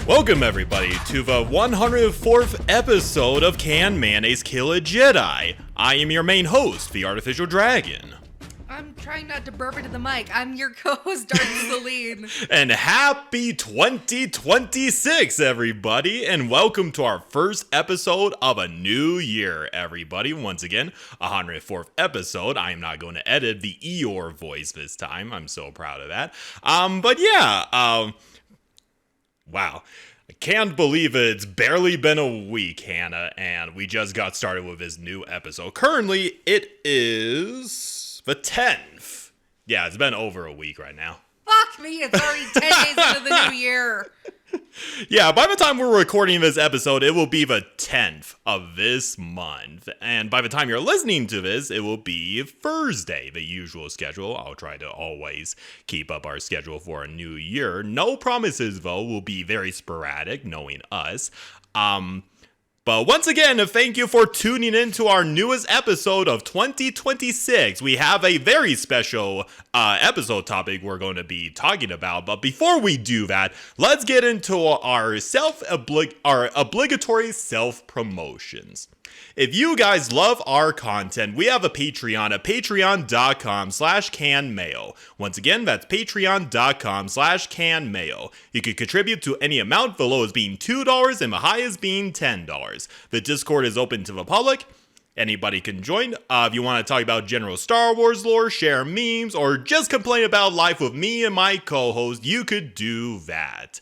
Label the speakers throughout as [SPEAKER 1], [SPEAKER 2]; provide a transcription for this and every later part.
[SPEAKER 1] Welcome everybody to the 104th episode of Can Mayonnaise Kill a Jedi? I am your main host, the Artificial Dragon.
[SPEAKER 2] I'm trying not to burp into the mic. I'm your co-host, Darth Celine.
[SPEAKER 1] And happy 2026, everybody, and welcome to our first episode of a new year, everybody. Once again, 104th episode. I am not going to edit the Eeyore voice this time. I'm so proud of that. Wow. I can't believe it's barely been a week, Hannah, and we just got started with this new episode. Currently, it is the 10th. Yeah, it's been over a week right now.
[SPEAKER 2] Fuck me, it's already 10 days into the new year.
[SPEAKER 1] Yeah, by the time we're recording this episode, it will be the 10th of this month. And by the time you're listening to this, it will be Thursday, the usual schedule. I'll try to always keep up our schedule for a new year. No promises, though. Will be very sporadic, knowing us. But once again, thank you for tuning in to our newest episode of 2026. We have a very special episode topic we're going to be talking about. But before we do that, let's get into our obligatory self-promotions. If you guys love our content, we have a Patreon at patreon.com/canmail. Once again, that's patreon.com/canmail. You can contribute to any amount, the lowest being $2 and the highest being $10. The Discord is open to the public. Anybody can join. If you want to talk about general Star Wars lore, share memes, or just complain about life with me and my co-host, you could do that.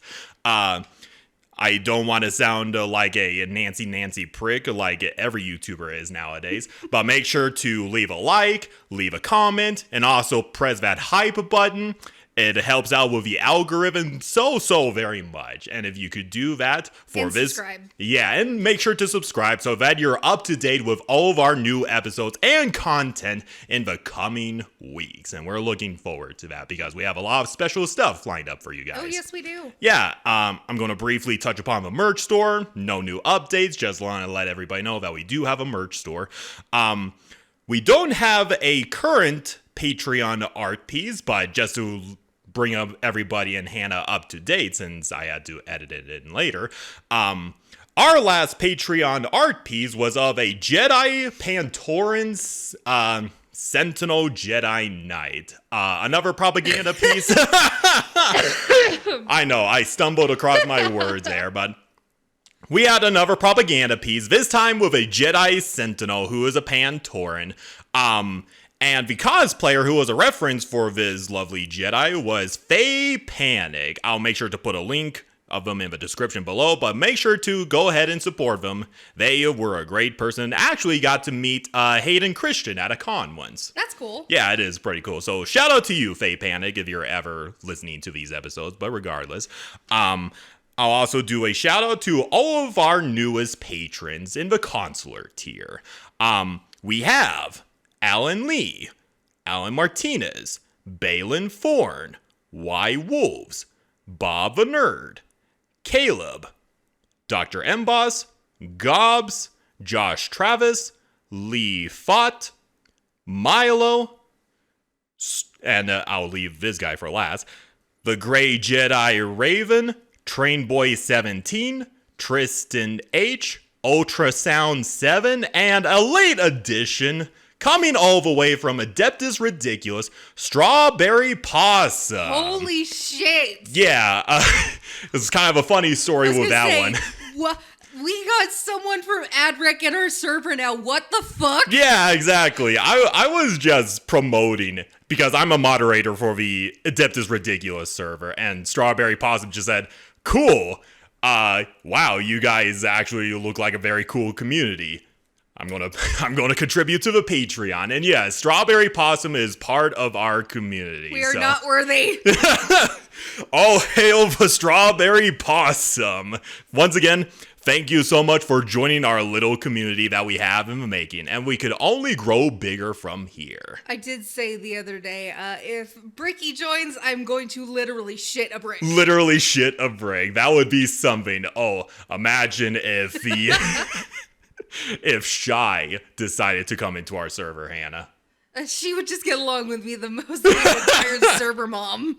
[SPEAKER 1] I don't want to sound like a Nancy prick like every YouTuber is nowadays, but make sure to leave a like, leave a comment, and also press that hype button. It helps out with the algorithm so very much. And if you could do that for this,
[SPEAKER 2] subscribe.
[SPEAKER 1] Yeah, and make sure to subscribe so that you're up to date with all of our new episodes and content in the coming weeks. And we're looking forward to that because we have a lot of special stuff lined up for you guys.
[SPEAKER 2] Oh, yes, we do.
[SPEAKER 1] Yeah, I'm going to briefly touch upon the merch store. No new updates, just want to let everybody know that we do have a merch store. We don't have a current Patreon art piece, but just to bring up everybody and Hannah up to date, since I had to edit it in later. Our last Patreon art piece was of a Jedi Pantoran's Sentinel Jedi Knight. Another propaganda piece. I know, I stumbled across my words there, but we had another propaganda piece, this time with a Jedi Sentinel who is a Pantoran. And the cosplayer who was a reference for this lovely Jedi was Faye Panic. I'll make sure to put a link of them in the description below, but make sure to go ahead and support them. They were a great person. Actually got to meet Hayden Christian at a con once.
[SPEAKER 2] That's cool.
[SPEAKER 1] Yeah, it is pretty cool. So shout out to you, Faye Panic, if you're ever listening to these episodes, but regardless. I'll also do a shout out to all of our newest patrons in the consular tier. We have Alan Lee, Alan Martinez, Balin Thorne, Y Wolves, Bob the Nerd, Caleb, Dr. Emboss, Gobs, Josh Travis, Lee Fott, Milo, and I'll leave this guy for last, The Gray Jedi Raven, Trainboy 17, Tristan H, Ultrasound 7, and a late addition coming all the way from Adeptus Ridiculous, Strawberry Possum.
[SPEAKER 2] Holy shit.
[SPEAKER 1] Yeah, this is kind of a funny story with that one.
[SPEAKER 2] What? We got someone from AdRec in our server now. What the fuck?
[SPEAKER 1] Yeah, exactly. I was just promoting because I'm a moderator for the Adeptus Ridiculous server, and Strawberry Possum just said, cool. Wow, you guys actually look like a very cool community. I'm gonna contribute to the Patreon, and yes, Strawberry Possum is part of our community.
[SPEAKER 2] We are not worthy.
[SPEAKER 1] All hail the Strawberry Possum! Once again, thank you so much for joining our little community that we have in the making, and we could only grow bigger from here.
[SPEAKER 2] I did say the other day, if Bricky joins, I'm going to literally shit a brick.
[SPEAKER 1] Literally shit a brick. That would be something. Oh, imagine if the if Shy decided to come into our server, Hannah.
[SPEAKER 2] She would just get along with me the most of the entire server mom.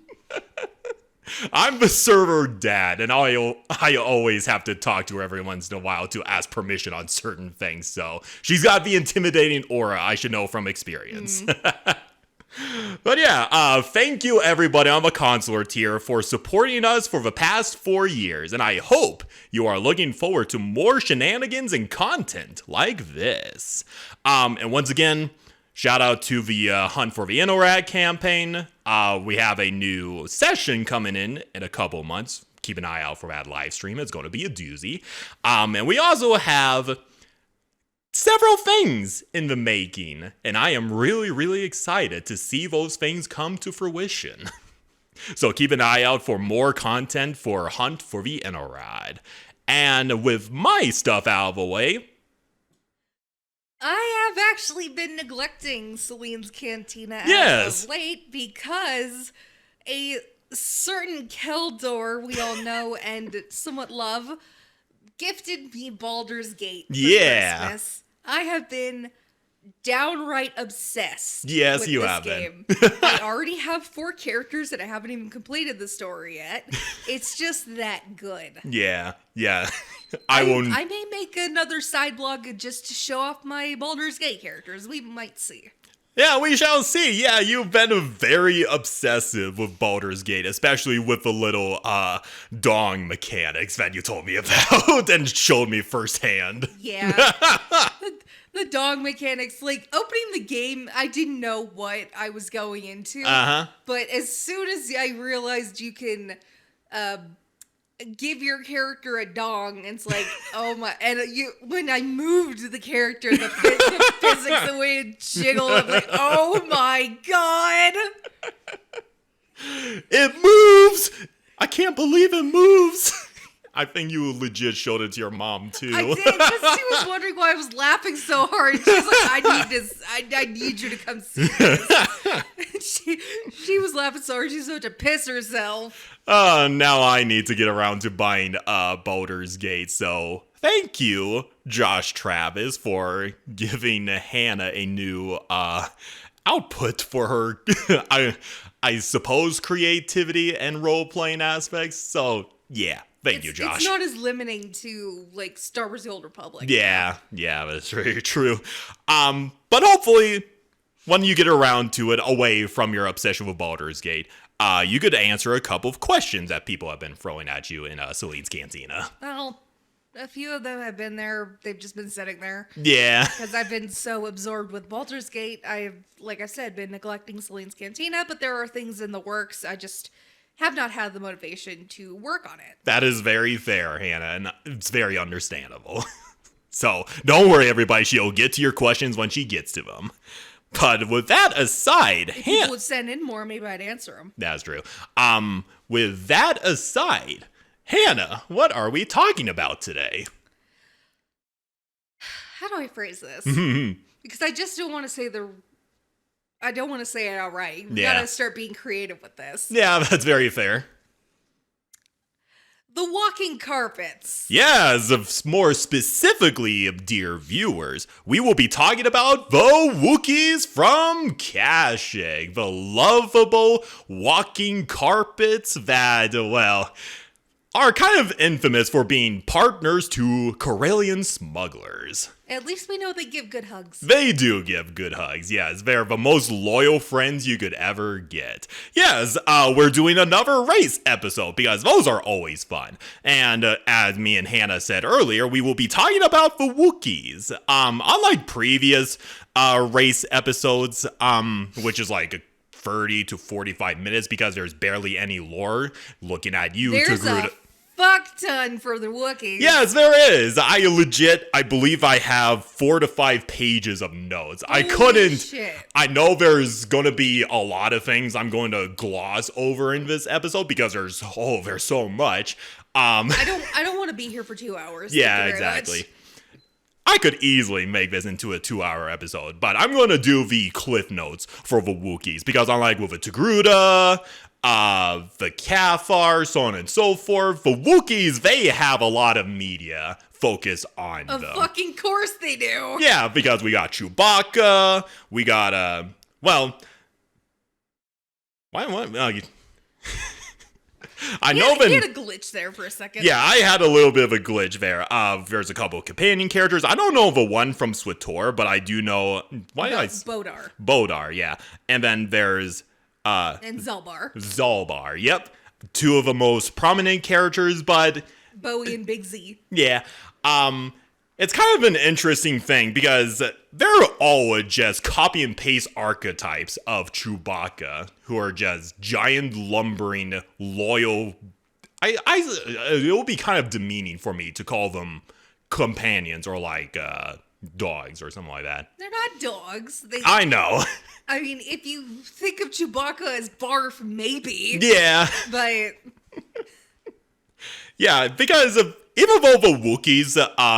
[SPEAKER 1] I'm the server dad, and I always have to talk to her every once in a while to ask permission on certain things. So she's got the intimidating aura I should know from experience. But yeah, thank you everybody on the consular tier for supporting us for the past 4 years, and I hope you are looking forward to more shenanigans and content like this. And once again, shout out to the Hunt for the Inorat campaign. We have a new session coming in a couple months. Keep an eye out for that live stream. It's going to be a doozy. And we also have several things in the making, and I am really, really excited to see those things come to fruition. So keep an eye out for more content for Hunt for the Inorat. And with my stuff out of the way,
[SPEAKER 2] I have actually been neglecting Celine's Cantina as of late because a certain Keldor we all know and somewhat love gifted me Baldur's Gate for Christmas. I have been downright obsessed with
[SPEAKER 1] you
[SPEAKER 2] this
[SPEAKER 1] have
[SPEAKER 2] game. I already have 4 characters and I haven't even completed the story yet. It's just that good.
[SPEAKER 1] Yeah.
[SPEAKER 2] I may make another side blog just to show off my Baldur's Gate characters. We might see.
[SPEAKER 1] Yeah, we shall see. Yeah, you've been very obsessive with Baldur's Gate, especially with the little dong mechanics that you told me about and showed me firsthand.
[SPEAKER 2] Yeah. The dong mechanics, like, opening the game, I didn't know what I was going into. But as soon as I realized you can give your character a dong, it's like, oh my, and when I moved the character, the physics, the way it jiggled, I'm like, oh my god!
[SPEAKER 1] It moves! I can't believe it moves! I think you legit showed it to your mom, too.
[SPEAKER 2] I did, because she was wondering why I was laughing so hard. She was like, I need you to come see this. she was laughing so hard, she was about to piss herself.
[SPEAKER 1] Now I need to get around to buying Baldur's Gate, so thank you, Josh Travis, for giving Hannah a new output for her, I suppose, creativity and role-playing aspects, so yeah. Thank you, Josh.
[SPEAKER 2] It's not as limiting to, like, Star Wars The Old Republic.
[SPEAKER 1] Yeah, that's very true. But hopefully, when you get around to it, away from your obsession with Baldur's Gate, you could answer a couple of questions that people have been throwing at you in Celine's Cantina.
[SPEAKER 2] Well, a few of them have been there. They've just been sitting there.
[SPEAKER 1] Yeah.
[SPEAKER 2] Because I've been so absorbed with Baldur's Gate. I've, like I said, been neglecting Celine's Cantina, but there are things in the works. I just have not had the motivation to work on it.
[SPEAKER 1] That is very fair, Hannah, and it's very understandable. So, don't worry, everybody. She'll get to your questions when she gets to them. But with that aside,
[SPEAKER 2] if people would send in more, maybe I'd answer them. That's
[SPEAKER 1] true. With that aside, Hannah, what are we talking about today?
[SPEAKER 2] How do I phrase this? Because I just don't want to say I don't want to say it outright. We gotta start being creative with this.
[SPEAKER 1] Yeah, that's very fair.
[SPEAKER 2] The walking carpets.
[SPEAKER 1] Yes, more specifically, dear viewers, we will be talking about the Wookiees from Kashyyyk, the lovable walking carpets that, well, are kind of infamous for being partners to Corellian smugglers.
[SPEAKER 2] At least we know they give good hugs.
[SPEAKER 1] They do give good hugs, yes. They're the most loyal friends you could ever get. Yes, we're doing another race episode because those are always fun. And as me and Hannah said earlier, we will be talking about the Wookiees. Unlike previous race episodes, which is like 30 to 45 minutes because there's barely any lore, looking at you, Togruta.
[SPEAKER 2] Fuck ton for the Wookiees.
[SPEAKER 1] Yes, there is. I believe I have 4 to 5 pages of notes.
[SPEAKER 2] Holy shit.
[SPEAKER 1] I know there's going to be a lot of things I'm going to gloss over in this episode because there's so much.
[SPEAKER 2] I don't want to be here for 2 hours.
[SPEAKER 1] Yeah, exactly. I could easily make this into a 2-hour episode, but I'm going to do the cliff notes for the Wookiees because unlike with the Togruta, the Cathar, so on and so forth, the Wookiees, they have a lot of media focus on them.
[SPEAKER 2] Of fucking course they do.
[SPEAKER 1] Yeah, because we got Chewbacca, we got, I
[SPEAKER 2] He
[SPEAKER 1] know
[SPEAKER 2] had a glitch there for a second.
[SPEAKER 1] Yeah, I had a little bit of a glitch there. There's a couple of companion characters. I don't know the one from SWTOR, but I do know...
[SPEAKER 2] Bodar.
[SPEAKER 1] Bodar, yeah. And then there's...
[SPEAKER 2] And Zalbar.
[SPEAKER 1] Zalbar, yep. Two of the most prominent characters, but...
[SPEAKER 2] Bowie and Big Z.
[SPEAKER 1] Yeah. It's kind of an interesting thing because they're all just copy and paste archetypes of Chewbacca, who are just giant, lumbering, loyal. It will be kind of demeaning for me to call them companions or like dogs or something like that.
[SPEAKER 2] They're not dogs.
[SPEAKER 1] I know.
[SPEAKER 2] I mean, if you think of Chewbacca as Barf, maybe.
[SPEAKER 1] Yeah.
[SPEAKER 2] But
[SPEAKER 1] yeah, because even though the Wookiees,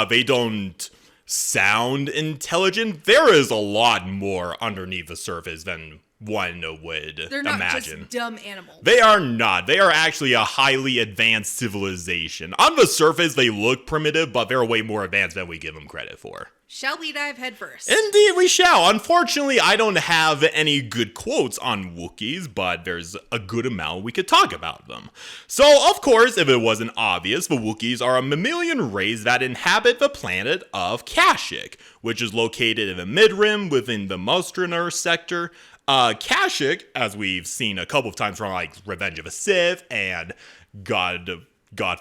[SPEAKER 1] they don't sound intelligent, there is a lot more underneath the surface than one would
[SPEAKER 2] they're not
[SPEAKER 1] imagine.
[SPEAKER 2] just dumb animals.
[SPEAKER 1] They are not. They are actually a highly advanced civilization. On the surface, they look primitive, but they're way more advanced than we give them credit for.
[SPEAKER 2] Shall we dive headfirst?
[SPEAKER 1] Indeed, we shall. Unfortunately, I don't have any good quotes on Wookiees, but there's a good amount we could talk about them. So, of course, if it wasn't obvious, the Wookiees are a mammalian race that inhabit the planet of Kashyyyk, which is located in the mid-rim within the Mustrener sector. Kashyyyk, as we've seen a couple of times from like Revenge of the Sith and God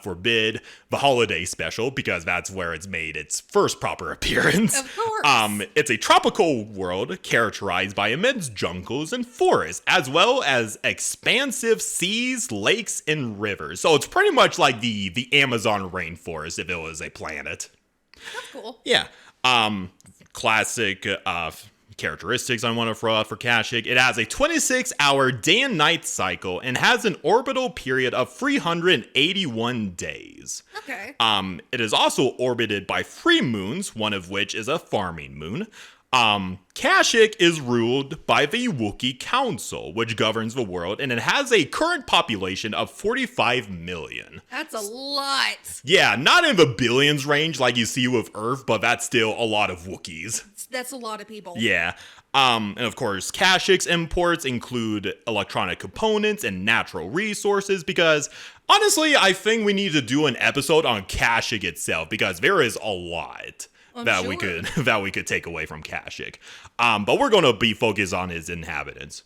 [SPEAKER 1] forbid, the holiday special, because that's where it's made its first proper appearance.
[SPEAKER 2] Of course.
[SPEAKER 1] It's a tropical world characterized by immense jungles and forests, as well as expansive seas, lakes, and rivers. So it's pretty much like the Amazon rainforest if it was a planet.
[SPEAKER 2] That's cool.
[SPEAKER 1] Yeah. Classic characteristics I want to throw out for Kashyyyk. It has a 26-hour day and night cycle and has an orbital period of 381 days.
[SPEAKER 2] Okay.
[SPEAKER 1] It is also orbited by 3 moons, one of which is a farming moon. Kashyyyk is ruled by the Wookiee Council, which governs the world, and it has a current population of 45 million.
[SPEAKER 2] That's a lot.
[SPEAKER 1] Yeah, not in the billions range like you see with Earth, but that's still a lot of Wookiees.
[SPEAKER 2] That's a lot of people.
[SPEAKER 1] Yeah. And of course, Kashyyyk's imports include electronic components and natural resources because, honestly, I think we need to do an episode on Kashyyyk itself because there is a lot we could take away from Kashyyyk. But we're going to be focused on his inhabitants.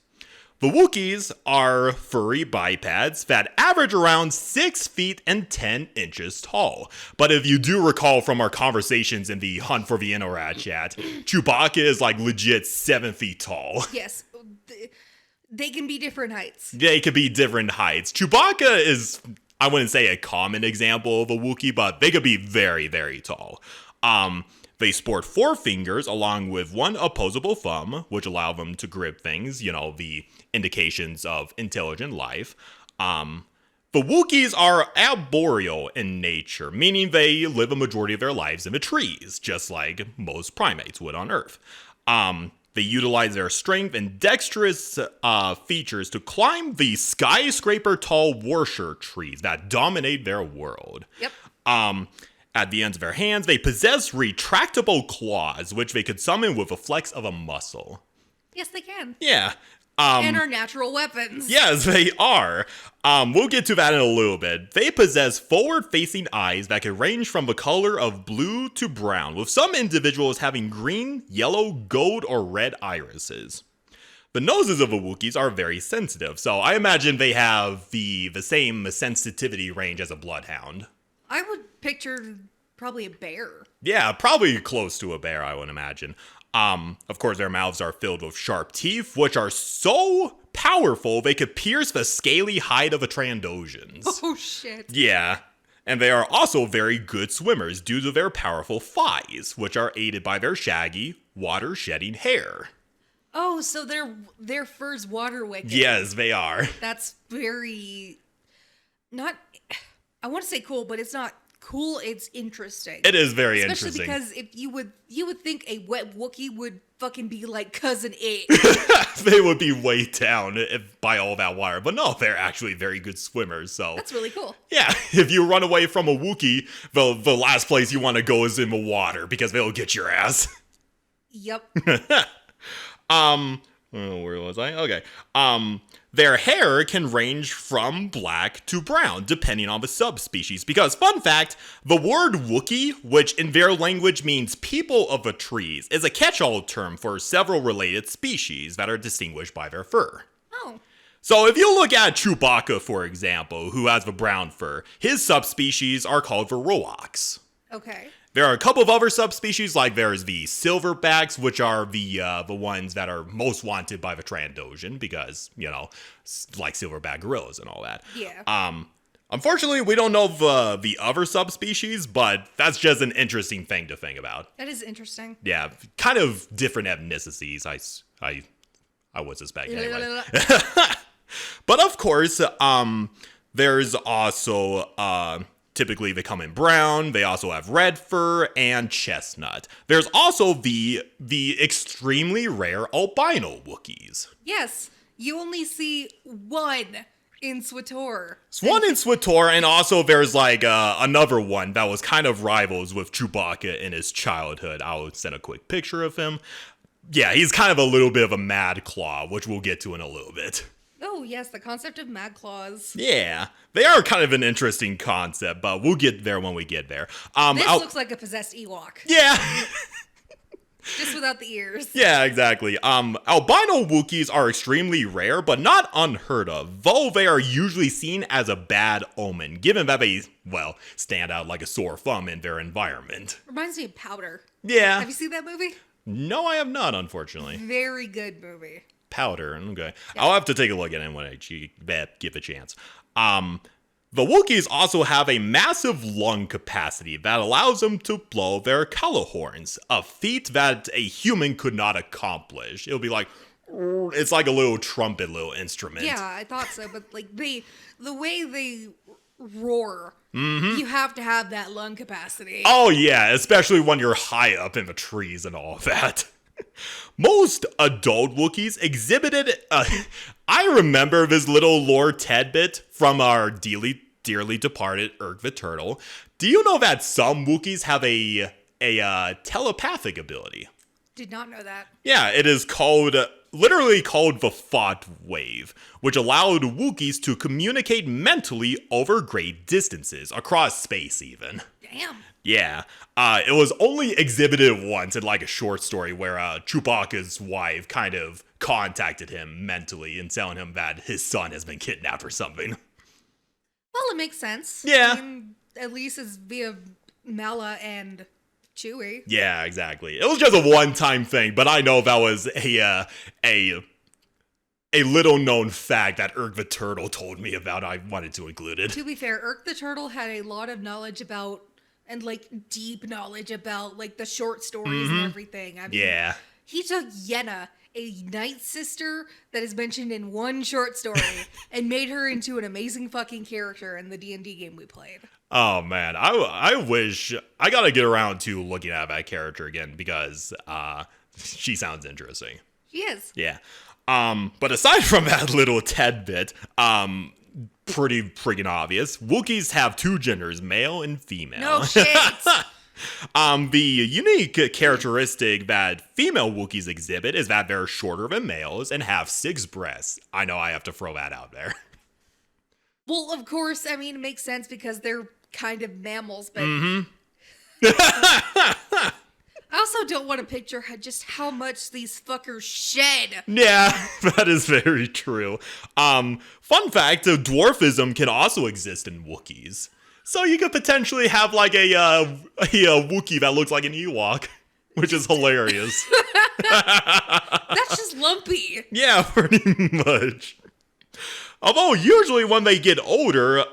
[SPEAKER 1] The Wookiees are furry bipeds that average around 6 feet and 10 inches tall. But if you do recall from our conversations in the Hunt for the Inorat chat, Chewbacca is like legit 7 feet tall.
[SPEAKER 2] Yes. They can be different heights.
[SPEAKER 1] They could be different heights. Chewbacca is, I wouldn't say a common example of a Wookiee, but they could be very, very tall. They sport 4 fingers along with 1 opposable thumb, which allow them to grip things, the indications of intelligent life. The Wookiees are arboreal in nature, meaning they live a majority of their lives in the trees, just like most primates would on Earth. They utilize their strength and dexterous features to climb the skyscraper-tall Warsher trees that dominate their world.
[SPEAKER 2] Yep.
[SPEAKER 1] At the ends of their hands, they possess retractable claws, which they could summon with a flex of a muscle.
[SPEAKER 2] Yes, they can.
[SPEAKER 1] Yeah.
[SPEAKER 2] And are natural weapons.
[SPEAKER 1] Yes, they are. We'll get to that in a little bit. They possess forward-facing eyes that can range from the color of blue to brown, with some individuals having green, yellow, gold, or red irises. The noses of the Wookiees are very sensitive, so I imagine they have the same sensitivity range as a bloodhound.
[SPEAKER 2] I would picture probably a bear.
[SPEAKER 1] Yeah, probably close to a bear, I would imagine. Of course, their mouths are filled with sharp teeth, which are so powerful they could pierce the scaly hide of the Trandosians.
[SPEAKER 2] Oh, shit.
[SPEAKER 1] Yeah. And they are also very good swimmers due to their powerful thighs, which are aided by their shaggy, water-shedding hair.
[SPEAKER 2] Oh, so their fur's water wicked.
[SPEAKER 1] Yes, they are.
[SPEAKER 2] That's very... not... I want to say cool, but it's not cool. It's interesting.
[SPEAKER 1] It is very
[SPEAKER 2] Especially
[SPEAKER 1] interesting.
[SPEAKER 2] because if you would think a wet Wookiee would fucking be like Cousin It.
[SPEAKER 1] They would be way down by all that water. But no, they're actually very good swimmers. So
[SPEAKER 2] That's really cool.
[SPEAKER 1] yeah, if you run away from a Wookiee, the last place you want to go is in the water because they'll get your ass.
[SPEAKER 2] Yep.
[SPEAKER 1] Oh, where was I? Okay. Their hair can range from black to brown, depending on the subspecies. Because, fun fact, the word Wookiee, which in their language means people of the trees, is a catch-all term for several related species that are distinguished by their fur.
[SPEAKER 2] Oh.
[SPEAKER 1] So if you look at Chewbacca, for example, who has the brown fur, his subspecies are called the Roaks.
[SPEAKER 2] Okay.
[SPEAKER 1] There are a couple of other subspecies, like there's the silverbacks, which are the ones that are most wanted by the Trandoshan because, like silverback gorillas and all that.
[SPEAKER 2] Yeah.
[SPEAKER 1] Unfortunately, we don't know the other subspecies, but that's just an interesting thing to think about.
[SPEAKER 2] That is interesting.
[SPEAKER 1] Yeah, kind of different ethnicities, I would suspect anyway. But of course, there's also typically they come in brown. They also have red fur and chestnut. There's also the extremely rare albino Wookiees.
[SPEAKER 2] Yes, you only see one in SWTOR.
[SPEAKER 1] It's one in SWTOR, and also there's like another one that was kind of rivals with Chewbacca in his childhood. I'll send a quick picture of him. Yeah, he's kind of a little bit of a mad claw, which we'll get to in a little bit.
[SPEAKER 2] Oh, yes, the concept of mad claws.
[SPEAKER 1] Yeah, they are kind of an interesting concept, but we'll get there when we get there.
[SPEAKER 2] This looks like a possessed Ewok.
[SPEAKER 1] Yeah.
[SPEAKER 2] Just without the ears.
[SPEAKER 1] Yeah, exactly. Albino Wookiees are extremely rare, but not unheard of, though they are usually seen as a bad omen, given that they, stand out like a sore thumb in their environment.
[SPEAKER 2] Reminds me of Powder.
[SPEAKER 1] Yeah.
[SPEAKER 2] Have you seen that movie?
[SPEAKER 1] No, I have not, unfortunately.
[SPEAKER 2] Very good movie.
[SPEAKER 1] Powder, okay. Yeah. I'll have to take a look at it when I give a chance. The Wookiees also have a massive lung capacity that allows them to blow their color horns, a feat that a human could not accomplish. It'll be like, it's like a little trumpet, little instrument.
[SPEAKER 2] Yeah, I thought so, but like the way they roar, you have to have that lung capacity.
[SPEAKER 1] Oh yeah, especially when you're high up in the trees and all of that. Most adult Wookiees exhibited, I remember this little lore tidbit from our dearly departed Urg the Turtle. Do you know that some Wookiees have a telepathic ability?
[SPEAKER 2] Did not know that.
[SPEAKER 1] Yeah, it is literally called the thought wave, which allowed Wookiees to communicate mentally over great distances, across space even.
[SPEAKER 2] Damn.
[SPEAKER 1] Yeah, it was only exhibited once in like a short story where Chewbacca's wife kind of contacted him mentally and telling him that his son has been kidnapped or something.
[SPEAKER 2] Well, it makes sense.
[SPEAKER 1] Yeah.
[SPEAKER 2] I mean, at least it's via Mala and Chewie.
[SPEAKER 1] Yeah, exactly. It was just a one-time thing, but I know that was a little known fact that Urg the Turtle told me about. I wanted to include it.
[SPEAKER 2] To be fair, Urg the Turtle had a lot of knowledge about, and like deep knowledge about like the short stories and everything. I mean,
[SPEAKER 1] Yeah.
[SPEAKER 2] He took Yenna, a night sister that is mentioned in one short story, and made her into an amazing fucking character in the D&D game we played.
[SPEAKER 1] Oh man, I wish I gotta get around to looking at that character again because she sounds interesting.
[SPEAKER 2] She is.
[SPEAKER 1] Yeah. But aside from that little tidbit, pretty freaking obvious, Wookiees have two genders, male and female.
[SPEAKER 2] No shit.
[SPEAKER 1] The unique characteristic that female Wookiees exhibit is that they're shorter than males and have 6 breasts. I know I have to throw that out there.
[SPEAKER 2] Well, of course, I mean, it makes sense because they're kind of mammals, but I also don't want to picture just how much these fuckers shed.
[SPEAKER 1] Yeah, that is very true. Fun fact, dwarfism can also exist in Wookiees. So you could potentially have like a Wookiee that looks like an Ewok, which is hilarious.
[SPEAKER 2] That's just lumpy.
[SPEAKER 1] Yeah, pretty much. Although usually when they get older,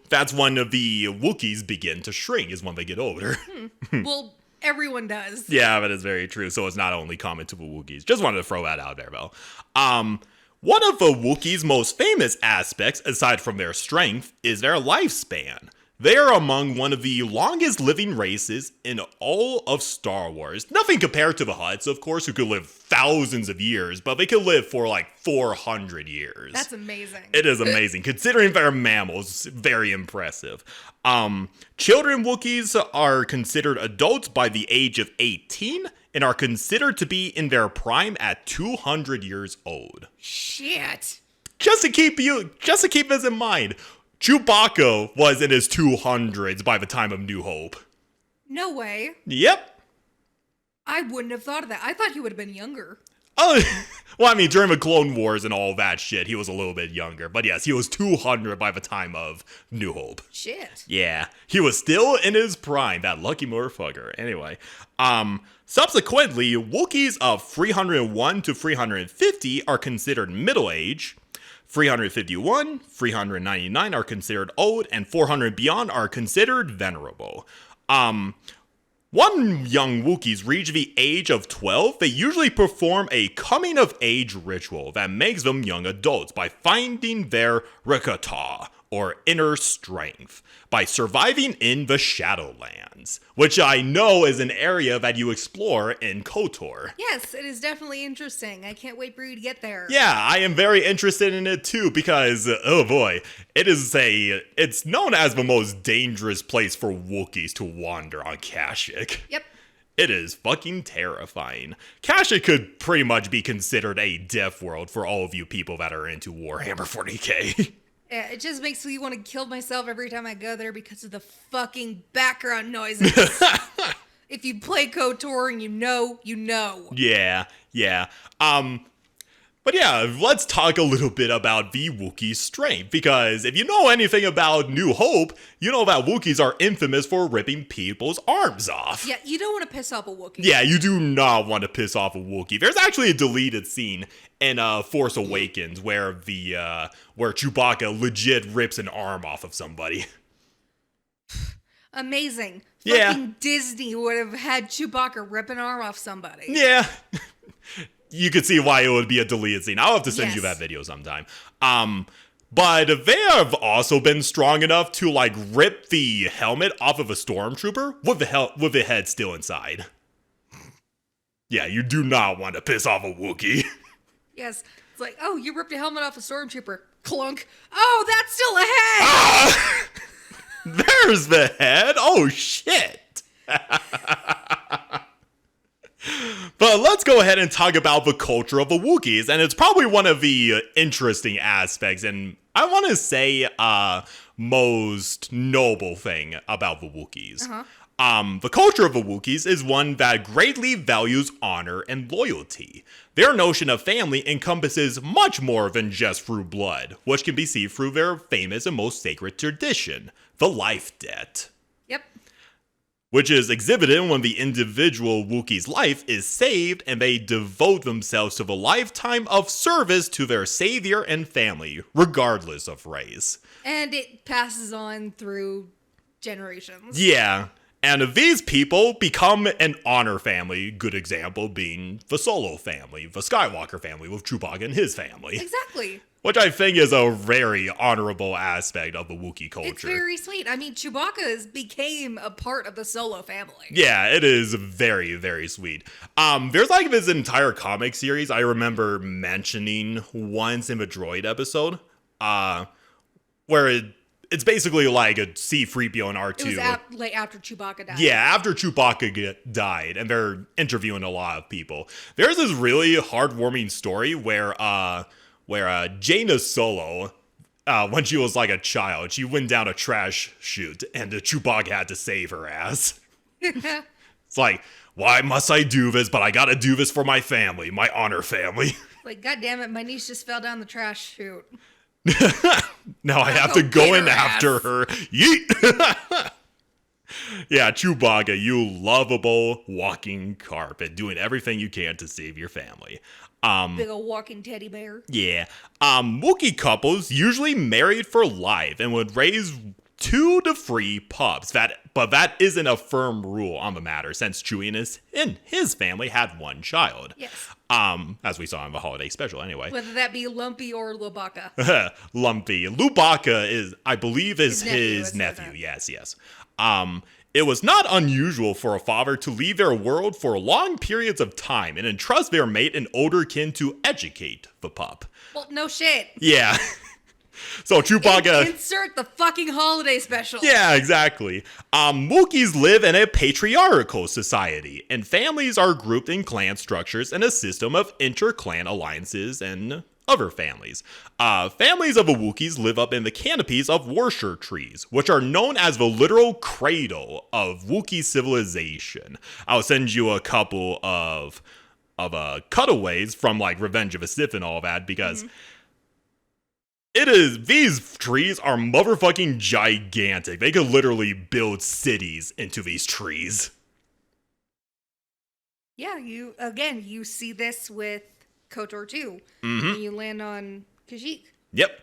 [SPEAKER 1] that's when the Wookiees begin to shrink, is when they get older.
[SPEAKER 2] Well, everyone does.
[SPEAKER 1] Yeah, that is very true. So it's not only common to the Wookiees. Just wanted to throw that out there, though. One of the Wookiees' most famous aspects, aside from their strength, is their lifespan. They are among one of the longest living races in all of Star Wars. Nothing compared to the Hutts, of course, who could live thousands of years, but they could live for like 400 years.
[SPEAKER 2] That's amazing.
[SPEAKER 1] It is amazing. Considering they're mammals, very impressive. Children Wookiees are considered adults by the age of 18, and are considered to be in their prime at 200 years old.
[SPEAKER 2] Shit.
[SPEAKER 1] Just to keep this in mind, Chewbacca was in his 200s by the time of New Hope.
[SPEAKER 2] No way.
[SPEAKER 1] Yep.
[SPEAKER 2] I wouldn't have thought of that. I thought he would have been younger.
[SPEAKER 1] Oh, well, I mean, during the Clone Wars and all that shit, he was a little bit younger. But yes, he was 200 by the time of New Hope.
[SPEAKER 2] Shit.
[SPEAKER 1] Yeah, he was still in his prime, that lucky motherfucker. Anyway, subsequently, Wookiees of 301 to 350 are considered middle age. 351, 399 are considered old, and 400 beyond are considered venerable. When young Wookiees reach the age of 12, they usually perform a coming-of-age ritual that makes them young adults by finding their Rakata, or inner strength, by surviving in the Shadowlands, which I know is an area that you explore in KOTOR.
[SPEAKER 2] Yes, it is definitely interesting. I can't wait for you to get there.
[SPEAKER 1] Yeah, I am very interested in it too because, oh boy, it's known as the most dangerous place for Wookiees to wander on Kashyyyk.
[SPEAKER 2] Yep.
[SPEAKER 1] It is fucking terrifying. Kashyyyk could pretty much be considered a death world for all of you people that are into Warhammer 40k.
[SPEAKER 2] Yeah, it just makes me want to kill myself every time I go there because of the fucking background noises. If you play KOTOR and you know, you know.
[SPEAKER 1] Yeah. But yeah, let's talk a little bit about the Wookiee strength, because if you know anything about New Hope, you know that Wookiees are infamous for ripping people's arms off.
[SPEAKER 2] Yeah, you don't want to piss off a Wookiee.
[SPEAKER 1] Yeah, you do not want to piss off a Wookiee. There's actually a deleted scene in Force Awakens where where Chewbacca legit rips an arm off of somebody.
[SPEAKER 2] Amazing.
[SPEAKER 1] Yeah.
[SPEAKER 2] Fucking Disney would have had Chewbacca rip an arm off somebody.
[SPEAKER 1] Yeah. You could see why it would be a deleted scene. I'll have to send you that video sometime. But they have also been strong enough to like rip the helmet off of a stormtrooper with the head still inside. Yeah, you do not want to piss off a Wookiee.
[SPEAKER 2] Yes. It's like, oh, you ripped a helmet off a stormtrooper. Clunk. Oh, that's still a head.
[SPEAKER 1] Ah! There's the head. Oh shit. But let's go ahead and talk about the culture of the Wookiees, and it's probably one of the interesting aspects, and I want to say most noble thing about the Wookiees. The culture of the Wookiees is one that greatly values honor and loyalty. Their notion of family encompasses much more than just through blood, which can be seen through their famous and most sacred tradition, the life debt.
[SPEAKER 2] Yep.
[SPEAKER 1] Which is exhibited when the individual Wookiee's life is saved and they devote themselves to the lifetime of service to their savior and family, regardless of race.
[SPEAKER 2] And it passes on through generations.
[SPEAKER 1] Yeah, and these people become an honor family, good example being the Solo family, the Skywalker family with Chewbacca and his family.
[SPEAKER 2] Exactly.
[SPEAKER 1] Which I think is a very honorable aspect of the Wookiee culture.
[SPEAKER 2] It's very sweet. I mean, Chewbacca became a part of the Solo family.
[SPEAKER 1] Yeah, it is very, very sweet. There's like this entire comic series I remember mentioning once in the Droid episode, where it's basically like a C-3PO and R2.
[SPEAKER 2] It was like after Chewbacca died.
[SPEAKER 1] Yeah, after Chewbacca died, and they're interviewing a lot of people. There's this really heartwarming story where Jaina Solo, when she was like a child, she went down a trash chute, and Chewbacca had to save her ass. It's like, why must I do this? But I gotta do this for my family, my honor family.
[SPEAKER 2] Like, God damn it, my niece just fell down the trash chute.
[SPEAKER 1] Now I have to go in after her. Yeet! Yeah, Chewbacca, you lovable walking carpet, doing everything you can to save your family.
[SPEAKER 2] Big ol' walking teddy bear.
[SPEAKER 1] Yeah. Wookiee couples usually married for life and would raise 2 to 3 pups. But that isn't a firm rule on the matter, since Chewie and his family had 1 child.
[SPEAKER 2] Yes.
[SPEAKER 1] As we saw in the holiday special anyway.
[SPEAKER 2] Whether that be Lumpy or Lubaka.
[SPEAKER 1] Lumpy. Lubaka I believe is his nephew. Yes. It was not unusual for a father to leave their world for long periods of time and entrust their mate and older kin to educate the pup.
[SPEAKER 2] Well, no shit.
[SPEAKER 1] Yeah. So Chewbacca...
[SPEAKER 2] Insert the fucking holiday special.
[SPEAKER 1] Yeah, exactly. Wookiees live in a patriarchal society, and families are grouped in clan structures and a system of inter-clan alliances and other families. Families of the Wookiees live up in the canopies of worship trees, which are known as the literal cradle of Wookiee civilization. I'll send you a couple of cutaways from like Revenge of the Sith and all that, because these trees are motherfucking gigantic. They could literally build cities into these trees.
[SPEAKER 2] Yeah, you see this with KOTOR 2. When you land on Kashyyyk.
[SPEAKER 1] Yep.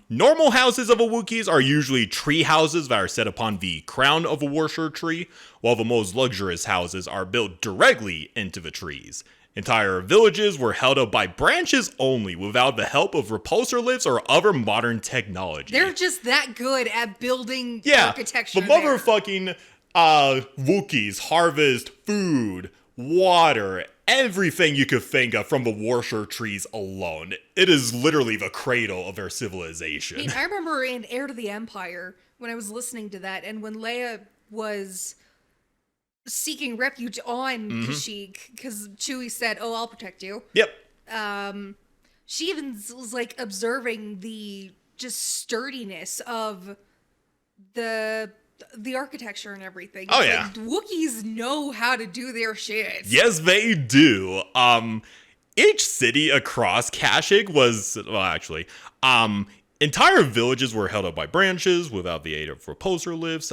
[SPEAKER 1] Normal houses of the Wookiees are usually tree houses that are set upon the crown of a worship tree, while the most luxurious houses are built directly into the trees. Entire villages were held up by branches only, without the help of repulsor lifts or other modern technology.
[SPEAKER 2] They're just that good at building architecture.
[SPEAKER 1] The motherfucking Wookiees harvest food, water, everything you could think of from the worship trees alone. It is literally the cradle of their civilization.
[SPEAKER 2] I mean, I remember in Heir to the Empire, when I was listening to that, and when Leia was seeking refuge on Kashyyyk, because Chewie said, "Oh, I'll protect you."
[SPEAKER 1] Yep.
[SPEAKER 2] She even was like observing the just sturdiness of the architecture and everything.
[SPEAKER 1] Oh,
[SPEAKER 2] It's
[SPEAKER 1] yeah.
[SPEAKER 2] like, Wookiees know how to do their shit.
[SPEAKER 1] Yes, they do. Each city across Kashyyyk was, well, actually, entire villages were held up by branches without the aid of repulsor lifts.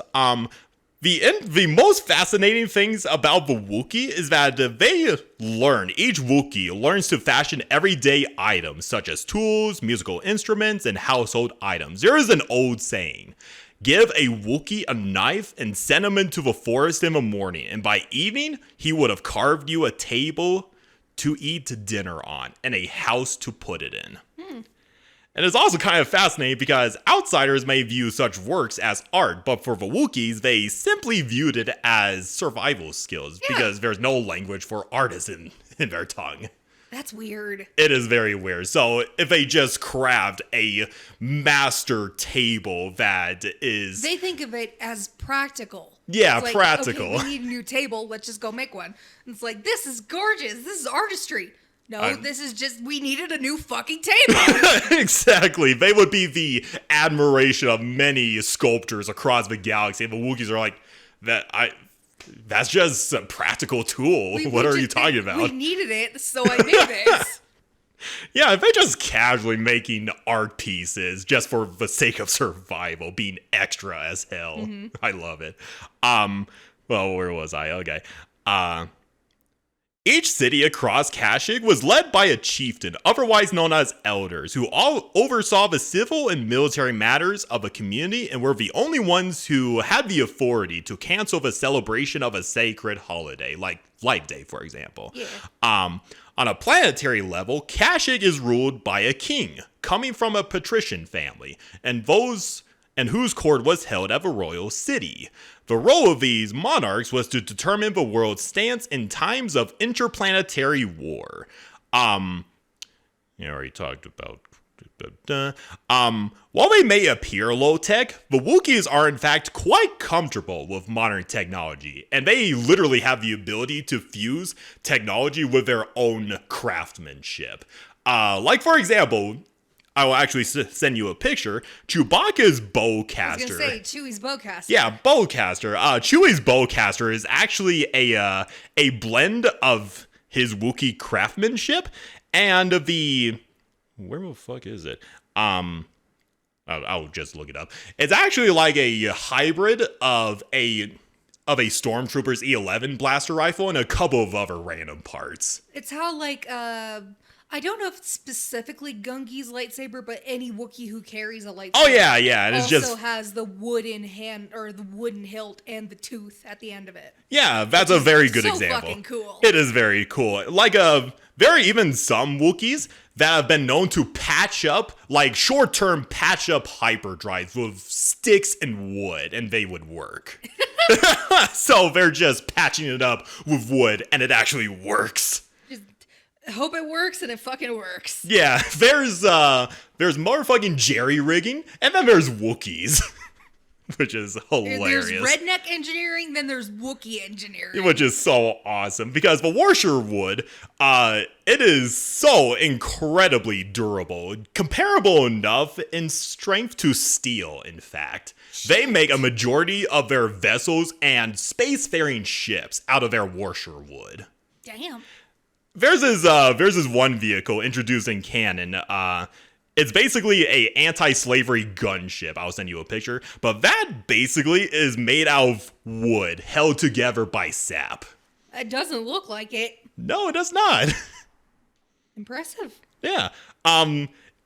[SPEAKER 1] The most fascinating things about the Wookiee is that each Wookiee learns to fashion everyday items such as tools, musical instruments, and household items. There is an old saying: give a Wookiee a knife and send him into the forest in the morning, and by evening, he would have carved you a table to eat dinner on and a house to put it in. And it's also kind of fascinating because outsiders may view such works as art, but for the Wookiees, they simply viewed it as survival skills because there's no language for artists in their tongue.
[SPEAKER 2] That's weird.
[SPEAKER 1] It is very weird. So if they just craft a master table that is...
[SPEAKER 2] They think of it as practical.
[SPEAKER 1] Yeah,
[SPEAKER 2] It's like,
[SPEAKER 1] practical.
[SPEAKER 2] Okay, we need a new table. Let's just go make one. And it's like, this is gorgeous. This is artistry. No, this is just, we needed a new fucking table.
[SPEAKER 1] Exactly. They would be the admiration of many sculptors across the galaxy. And the Wookiees are like, that's just a practical tool. What are you talking about?
[SPEAKER 2] We needed it, so I made this.
[SPEAKER 1] Yeah, if they're just casually making art pieces just for the sake of survival, being extra as hell. I love it. Well, where was I? Okay. Each city across Kashyyyk was led by a chieftain, otherwise known as elders, who all oversaw the civil and military matters of a community and were the only ones who had the authority to cancel the celebration of a sacred holiday, like Light Day, for example.
[SPEAKER 2] Yeah.
[SPEAKER 1] On a planetary level, Kashyyyk is ruled by a king, coming from a patrician family, and whose court was held at the royal city. The role of these monarchs was to determine the world's stance in times of interplanetary war. Already talked about... While they may appear low-tech, the Wookiees are in fact quite comfortable with modern technology, and they literally have the ability to fuse technology with their own craftsmanship. Like, for example... I will actually send you a picture. Chewbacca's bowcaster.
[SPEAKER 2] I was gonna say Chewie's bowcaster.
[SPEAKER 1] Yeah, bowcaster. Chewie's bowcaster is actually a blend of his Wookiee craftsmanship and where the fuck is it? I'll just look it up. It's actually like a hybrid of a Stormtrooper's E11 blaster rifle and a couple of other random parts.
[SPEAKER 2] It's how like I don't know if it's specifically Gungi's lightsaber, but any Wookiee who carries a lightsaber.
[SPEAKER 1] Oh yeah, and it's
[SPEAKER 2] also has the wooden hand or the wooden hilt and the tooth at the end of it.
[SPEAKER 1] Yeah, that's a very good
[SPEAKER 2] so
[SPEAKER 1] example.
[SPEAKER 2] Fucking cool.
[SPEAKER 1] It is very cool. Like even some Wookiees that have been known to patch up, like short-term patch up hyperdrives with sticks and wood, and they would work. So they're just patching it up with wood, and it actually works.
[SPEAKER 2] Hope it works, and it fucking works.
[SPEAKER 1] Yeah, there's motherfucking jerry rigging, and then there's Wookiees, which is hilarious.
[SPEAKER 2] There's redneck engineering, then there's Wookiee engineering.
[SPEAKER 1] Which is so awesome, because the washer wood, it is so incredibly durable, comparable enough in strength to steel, in fact. They make a majority of their vessels and spacefaring ships out of their washer wood.
[SPEAKER 2] Damn.
[SPEAKER 1] There's this one vehicle introduced in canon. It's basically a anti-slavery gunship. I'll send you a picture. But that basically is made out of wood held together by sap.
[SPEAKER 2] It doesn't look like it.
[SPEAKER 1] No, it does not.
[SPEAKER 2] Impressive.
[SPEAKER 1] Yeah.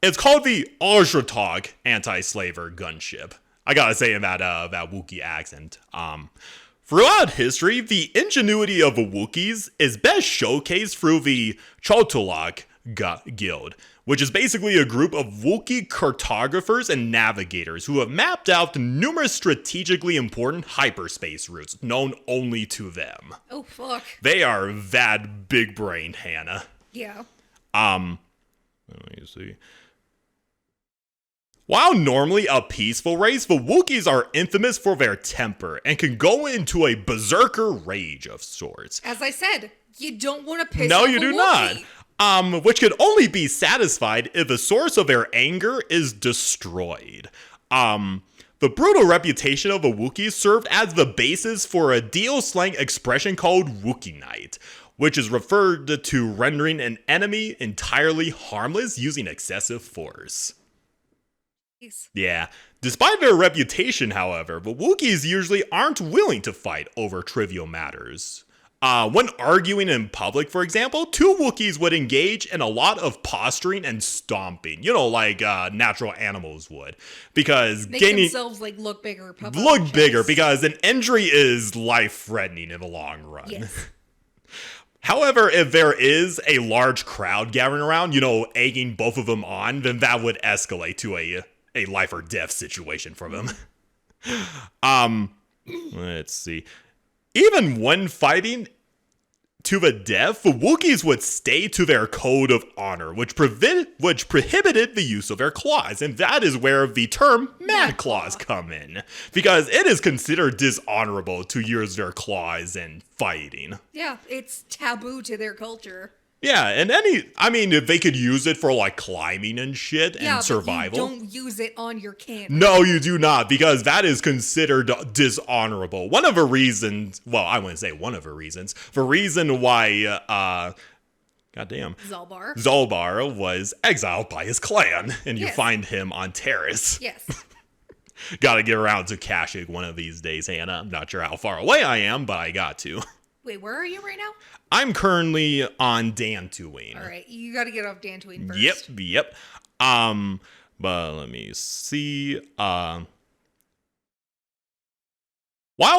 [SPEAKER 1] It's called the Ojratog anti-slaver gunship. I gotta say in that Wookiee accent. Throughout history, the ingenuity of the Wookiees is best showcased through the Chotolok Guild, which is basically a group of Wookiee cartographers and navigators who have mapped out numerous strategically important hyperspace routes known only to them.
[SPEAKER 2] Oh, fuck.
[SPEAKER 1] They are that big-brained, Hannah.
[SPEAKER 2] Yeah.
[SPEAKER 1] Let me see. While normally a peaceful race, the Wookiees are infamous for their temper and can go into a berserker rage of sorts.
[SPEAKER 2] As I said, you don't want to piss
[SPEAKER 1] No,
[SPEAKER 2] off
[SPEAKER 1] you
[SPEAKER 2] a
[SPEAKER 1] do
[SPEAKER 2] Wookiee.
[SPEAKER 1] not. Which could only be satisfied if the source of their anger is destroyed. The brutal reputation of the Wookiees served as the basis for a deal slang expression called Wookiee Night, which is referred to rendering an enemy entirely harmless using excessive force. Yeah. Despite their reputation, however, the Wookiees usually aren't willing to fight over trivial matters. When arguing in public, for example, two Wookiees would engage in a lot of posturing and stomping, like natural animals would, because
[SPEAKER 2] Make
[SPEAKER 1] gaining
[SPEAKER 2] themselves look bigger.
[SPEAKER 1] Because an injury is life-threatening in the long run.
[SPEAKER 2] Yes.
[SPEAKER 1] However, if there is a large crowd gathering around, egging both of them on, then that would escalate to a life or death situation for them. Let's see. Even when fighting to the death, the Wookiees would stay to their code of honor, which prohibited the use of their claws, and that is where the term mad claws come in, because it is considered dishonorable to use their claws in fighting.
[SPEAKER 2] Yeah, it's taboo to their culture.
[SPEAKER 1] Yeah, and if they could use it for climbing and shit and survival.
[SPEAKER 2] But you don't use it on your cannon.
[SPEAKER 1] No, you do not, because that is considered dishonorable. One of the reasons, well, I wouldn't say one of the reasons, the reason why, goddamn, Zalbar was exiled by his clan, and you find him on Terrace.
[SPEAKER 2] Yes.
[SPEAKER 1] Gotta get around to Kashyyyk one of these days, Hannah. I'm not sure how far away I am, but I got to.
[SPEAKER 2] Wait, where are you right now?
[SPEAKER 1] I'm currently on Dantooine.
[SPEAKER 2] All right, you got to get off Dantooine first.
[SPEAKER 1] Yep. But let me see. While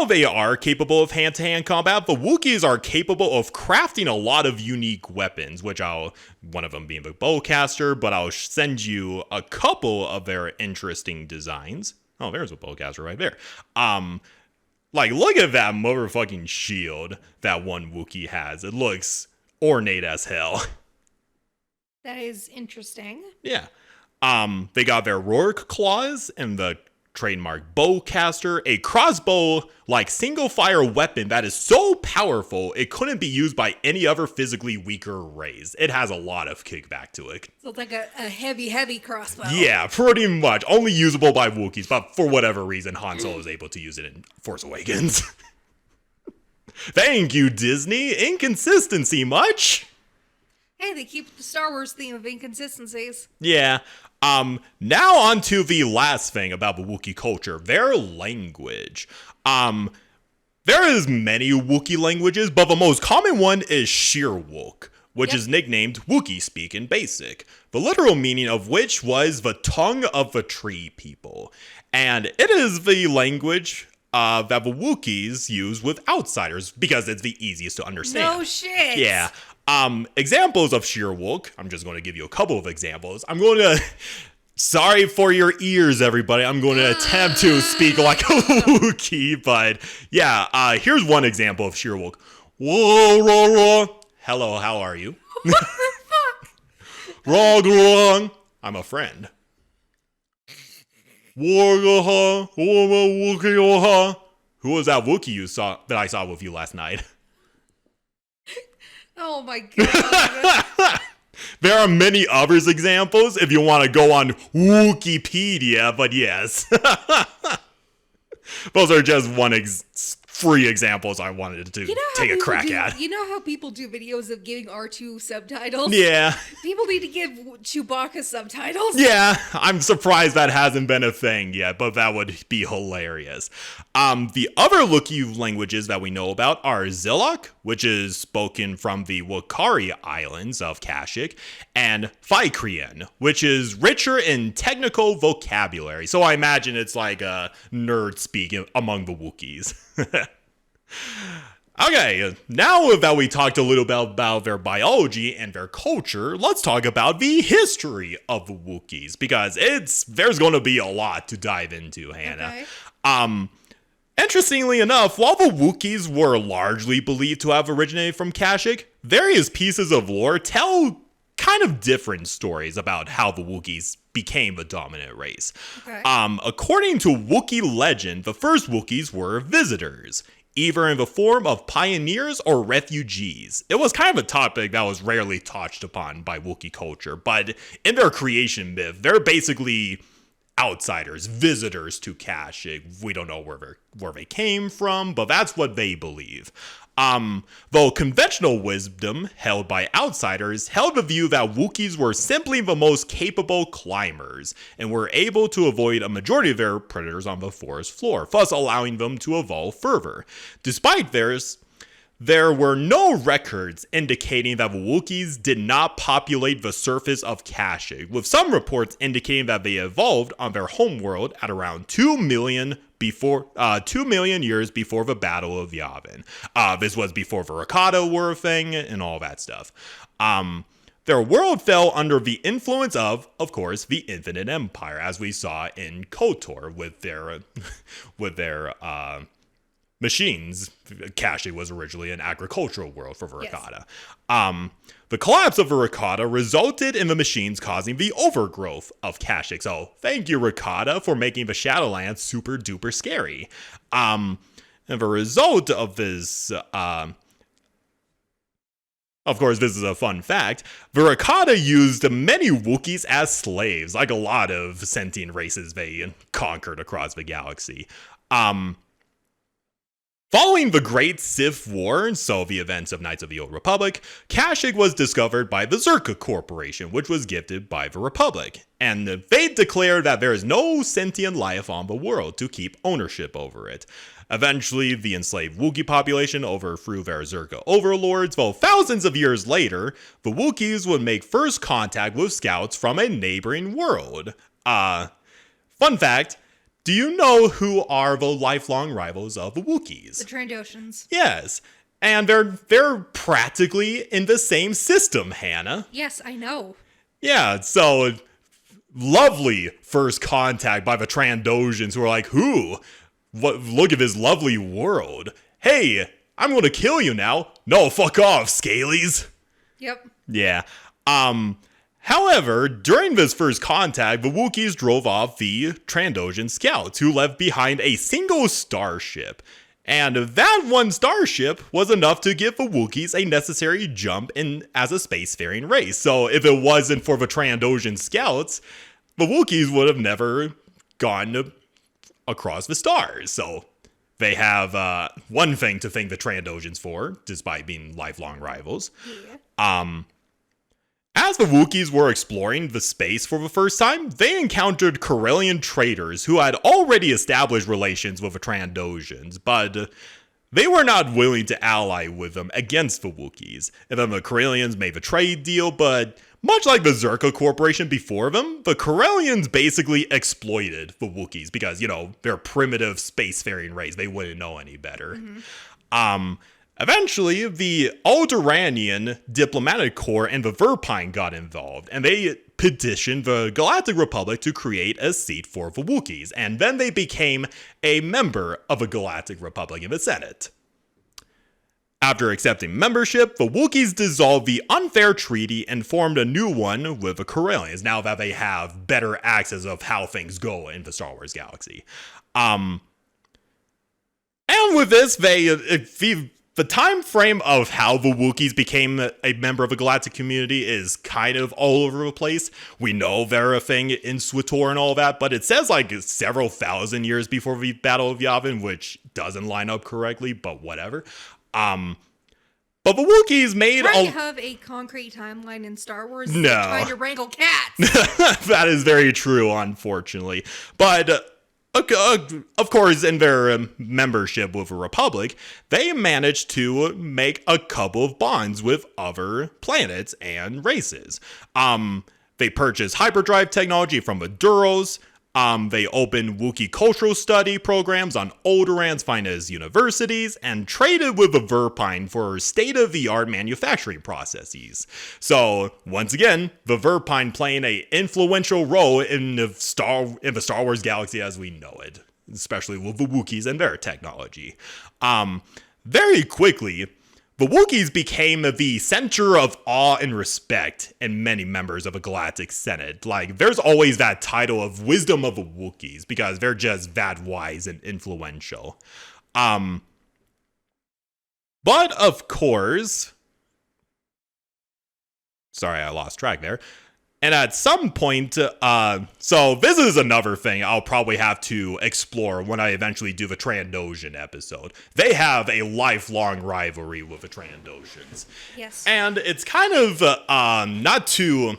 [SPEAKER 1] they are capable of hand-to-hand combat, the Wookiees are capable of crafting a lot of unique weapons, one of them being the bowcaster, but I'll send you a couple of their interesting designs. Oh, there's a bowcaster right there. Look at that motherfucking shield that one Wookiee has. It looks ornate as hell.
[SPEAKER 2] That is interesting.
[SPEAKER 1] Yeah. They got their Rourke claws and the trademark bowcaster, a crossbow single-fire weapon that is so powerful it couldn't be used by any other physically weaker race. It has a lot of kickback to it.
[SPEAKER 2] So it's like a heavy crossbow.
[SPEAKER 1] Yeah, pretty much. Only usable by Wookiees, but for whatever reason, Han Solo is able to use it in Force Awakens. Thank you, Disney. Inconsistency much?
[SPEAKER 2] Hey, they keep the Star Wars theme of inconsistencies.
[SPEAKER 1] Yeah. Now on to the last thing about the Wookiee culture, their language. There is many Wookiee languages, but the most common one is Shirwook, which is nicknamed Wookiee Speak in Basic, the literal meaning of which was the tongue of the tree people. And it is the language that the Wookiees use with outsiders because it's the easiest to understand.
[SPEAKER 2] No shit.
[SPEAKER 1] Yeah. Examples of Shirwook, I'm just going to give you a couple of examples. Sorry for your ears, everybody. I'm going to attempt to speak like a Wookiee, but yeah, here's one example of Shirwook. Whoa, row, row. Hello, how are you?
[SPEAKER 2] What the fuck?
[SPEAKER 1] Wrong. I'm a friend. Who was that Wookiee that I saw with you last night?
[SPEAKER 2] Oh my god.
[SPEAKER 1] There are many others examples if you want to go on Wikipedia, but yes. Those are just free examples I wanted to take a crack at.
[SPEAKER 2] You know how people do videos of giving R2 subtitles?
[SPEAKER 1] Yeah.
[SPEAKER 2] People need to give Chewbacca subtitles.
[SPEAKER 1] Yeah, I'm surprised that hasn't been a thing yet, but that would be hilarious. The other Wookiee languages that we know about are Zilok, which is spoken from the Wookiee Islands of Kashyyyk, and Fikrian, which is richer in technical vocabulary. So I imagine it's like a nerd speak among the Wookiees. Okay, now that we talked a little bit about their biology and their culture, let's talk about the history of the Wookiees, because there's going to be a lot to dive into, Hannah. Okay. Interestingly enough, while the Wookiees were largely believed to have originated from Kashyyyk, various pieces of lore tell kind of different stories about how the Wookiees became the dominant race. Okay. According to Wookiee legend, the first Wookiees were visitors, either in the form of pioneers or refugees. It was kind of a topic that was rarely touched upon by Wookiee culture, but in their creation myth, they're basically outsiders, visitors to Kashyyyk. We don't know where they came from, but that's what they believe. Though conventional wisdom held by outsiders held the view that Wookiees were simply the most capable climbers and were able to avoid a majority of their predators on the forest floor, thus allowing them to evolve further. Despite there were no records indicating that the Wookiees did not populate the surface of Kashyyyk, with some reports indicating that they evolved on their homeworld at around 2 million years before the Battle of Yavin. This was before the Rakata were a thing and all that stuff. Their world fell under the influence of course, the Infinite Empire, as we saw in KOTOR with their machines. Kashyyyk was originally an agricultural world for the Rakata. Yes. The collapse of the Rakata resulted in the machines causing the overgrowth of Kashyyyk. So thank you, Rakata, for making the Shadowlands super duper scary. And the result of this, of course, this is a fun fact, the Rakata used many Wookiees as slaves, like a lot of sentient races they conquered across the galaxy. Following the Great Sith War, so the events of Knights of the Old Republic, Kashyyyk was discovered by the Zerka Corporation, which was gifted by the Republic. And they declared that there is no sentient life on the world to keep ownership over it. Eventually, the enslaved Wookiee population overthrew their Zerka overlords, while thousands of years later, the Wookiees would make first contact with scouts from a neighboring world. Fun fact, do you know who are the lifelong rivals of the Wookiees?
[SPEAKER 2] The Trandoshans.
[SPEAKER 1] Yes. And they're practically in the same system, Hannah.
[SPEAKER 2] Yes, I know.
[SPEAKER 1] Yeah, so lovely first contact by the Trandoshans who are like, who? What? Look at this lovely world. Hey, I'm going to kill you now. No, fuck off, Scalies.
[SPEAKER 2] Yep.
[SPEAKER 1] Yeah. However, during this first contact, the Wookiees drove off the Trandoshan scouts, who left behind a single starship. And that one starship was enough to give the Wookiees a necessary jump in as a spacefaring race. So if it wasn't for the Trandoshan scouts, the Wookiees would have never gone across the stars. So they have one thing to thank the Trandoshans for, despite being lifelong rivals. Yeah. As the Wookiees were exploring the space for the first time, they encountered Corellian traders who had already established relations with the Trandoshans, but they were not willing to ally with them against the Wookiees. And then the Corellians made the trade deal, but much like the Zerka Corporation before them, the Corellians basically exploited the Wookiees because, they're a primitive spacefaring race. They wouldn't know any better. Mm-hmm. Eventually, the Alderaanian Diplomatic Corps and the Verpine got involved, and they petitioned the Galactic Republic to create a seat for the Wookiees, and then they became a member of the Galactic Republic in the Senate. After accepting membership, the Wookiees dissolved the unfair treaty and formed a new one with the Corellians, now that they have better access of how things go in the Star Wars galaxy. And with this, the time frame of how the Wookiees became a member of the galactic community is kind of all over the place. We know they're a thing in SWTOR and all that, but it says like several thousand years before the Battle of Yavin, which doesn't line up correctly, but whatever. But the Wookiees made
[SPEAKER 2] trying to have a concrete timeline in Star Wars.
[SPEAKER 1] No,
[SPEAKER 2] trying to wrangle cats.
[SPEAKER 1] That is very true, unfortunately. But of course, in their membership with the Republic, they managed to make a couple of bonds with other planets and races. They purchased hyperdrive technology from the Duros. They opened Wookiee cultural study programs on Alderaan's finest universities and traded with the Verpine for state-of-the-art manufacturing processes. So, once again, the Verpine playing an influential role in the Star Wars galaxy as we know it, especially with the Wookiees and their technology. Very quickly, the Wookiees became the center of awe and respect in many members of a galactic senate. Like, there's always that title of Wisdom of the Wookiees because they're just that wise and influential. But of course, sorry, I lost track there. And at some point, so this is another thing I'll probably have to explore when I eventually do the Trandoshan episode. They have a lifelong rivalry with the Trandoshans.
[SPEAKER 2] Yes.
[SPEAKER 1] And it's kind of, not to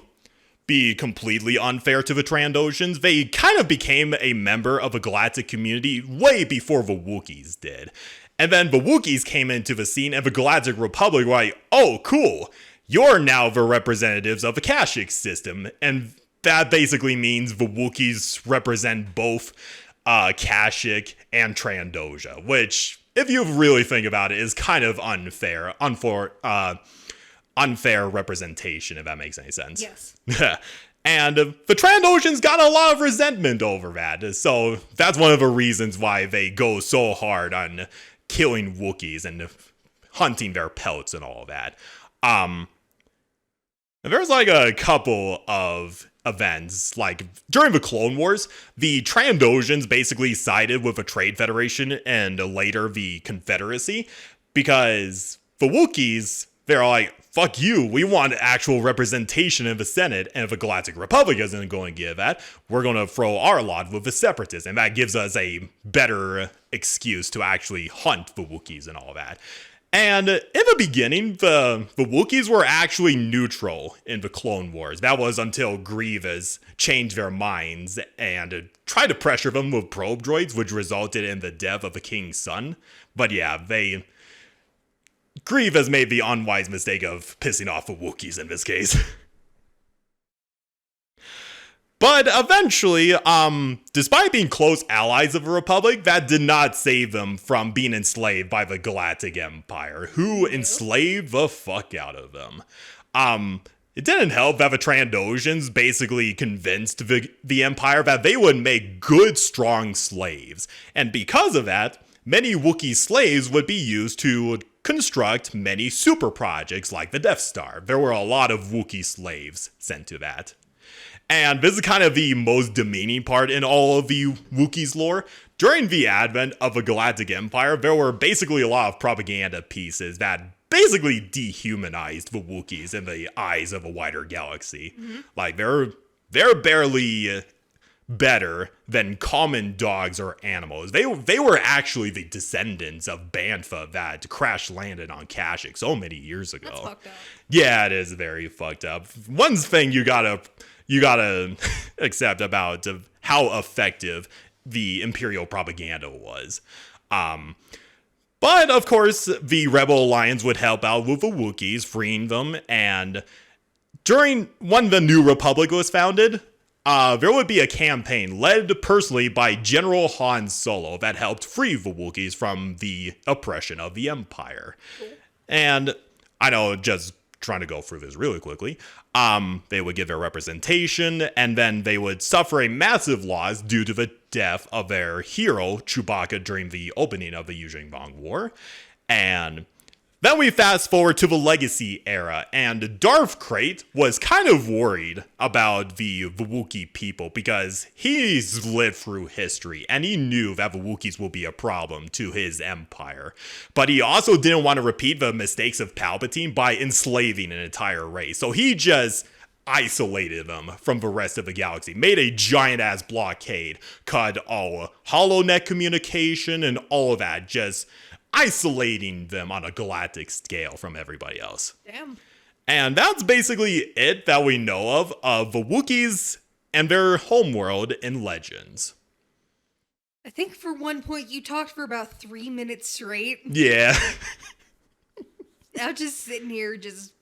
[SPEAKER 1] be completely unfair to the Trandoshans, they kind of became a member of a galactic community way before the Wookiees did. And then the Wookiees came into the scene and the Galactic Republic were like, oh, cool. You're now the representatives of the Kashyyyk system, and that basically means the Wookiees represent both Kashyyyk and Trandoshan, which, if you really think about it, is kind of unfair representation, if that makes any sense.
[SPEAKER 2] Yes.
[SPEAKER 1] And the Trandoshans got a lot of resentment over that, so that's one of the reasons why they go so hard on killing Wookiees and hunting their pelts and all that. There's like a couple of events, like during the Clone Wars, the Trandoshans basically sided with the Trade Federation and later the Confederacy because the Wookiees, they're like, fuck you, we want actual representation in the Senate, and if the Galactic Republic isn't going to give that, we're going to throw our lot with the Separatists, and that gives us a better excuse to actually hunt the Wookiees and all that. And in the beginning, the Wookiees were actually neutral in the Clone Wars. That was until Grievous changed their minds and tried to pressure them with probe droids, which resulted in the death of the King's son. But yeah, Grievous made the unwise mistake of pissing off the Wookiees in this case. But eventually, despite being close allies of the Republic, that did not save them from being enslaved by the Galactic Empire, who enslaved the fuck out of them. It didn't help that the Trandoshans basically convinced the Empire that they would make good, strong slaves. And because of that, many Wookiee slaves would be used to construct many super projects like the Death Star. There were a lot of Wookiee slaves sent to that. And this is kind of the most demeaning part in all of the Wookiees lore. During the advent of the Galactic Empire, there were basically a lot of propaganda pieces that basically dehumanized the Wookiees in the eyes of a wider galaxy. Mm-hmm. Like, they're barely better than common dogs or animals. They were actually the descendants of Bantha that crash landed on Kashyyyk so many years ago.
[SPEAKER 2] That's fucked up. Yeah,
[SPEAKER 1] it is very fucked up. One thing you gotta accept about how effective the Imperial propaganda was. But of course, the Rebel Alliance would help out with the Wookiees, freeing them, and when the New Republic was founded, there would be a campaign led personally by General Han Solo that helped free the Wookiees from the oppression of the Empire. Cool. And I know, just trying to go through this really quickly, they would give their representation, and then they would suffer a massive loss due to the death of their hero, Chewbacca, during the opening of the Yuuzhan Vong War. And Then we fast forward to the Legacy era, and Darth Krayt was kind of worried about the Wookiee people because he's lived through history and he knew that the Wookiees will be a problem to his empire. But he also didn't want to repeat the mistakes of Palpatine by enslaving an entire race, so he just isolated them from the rest of the galaxy, made a giant-ass blockade, cut all HoloNet communication and all of that, just isolating them on a galactic scale from everybody else.
[SPEAKER 2] Damn.
[SPEAKER 1] And that's basically it that we know of the Wookiees and their homeworld in Legends.
[SPEAKER 2] I think for one point you talked for about 3 minutes straight.
[SPEAKER 1] Yeah.
[SPEAKER 2] I'm just sitting here just...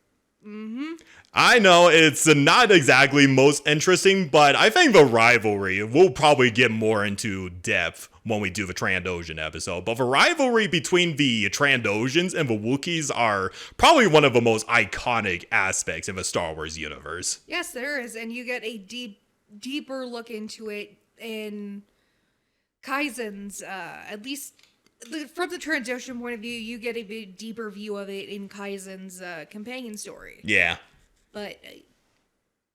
[SPEAKER 1] I know it's not exactly most interesting, but I think the rivalry, we'll probably get more into depth when we do the Trandoshan episode, but the rivalry between the Trandoshans and the Wookiees are probably one of the most iconic aspects in the Star Wars universe.
[SPEAKER 2] Yes, there is, and you get a deeper look into it in Kaizen's, at least from the Trandoshan point of view, you get a bit deeper view of it in Kaizen's companion story.
[SPEAKER 1] Yeah.
[SPEAKER 2] But,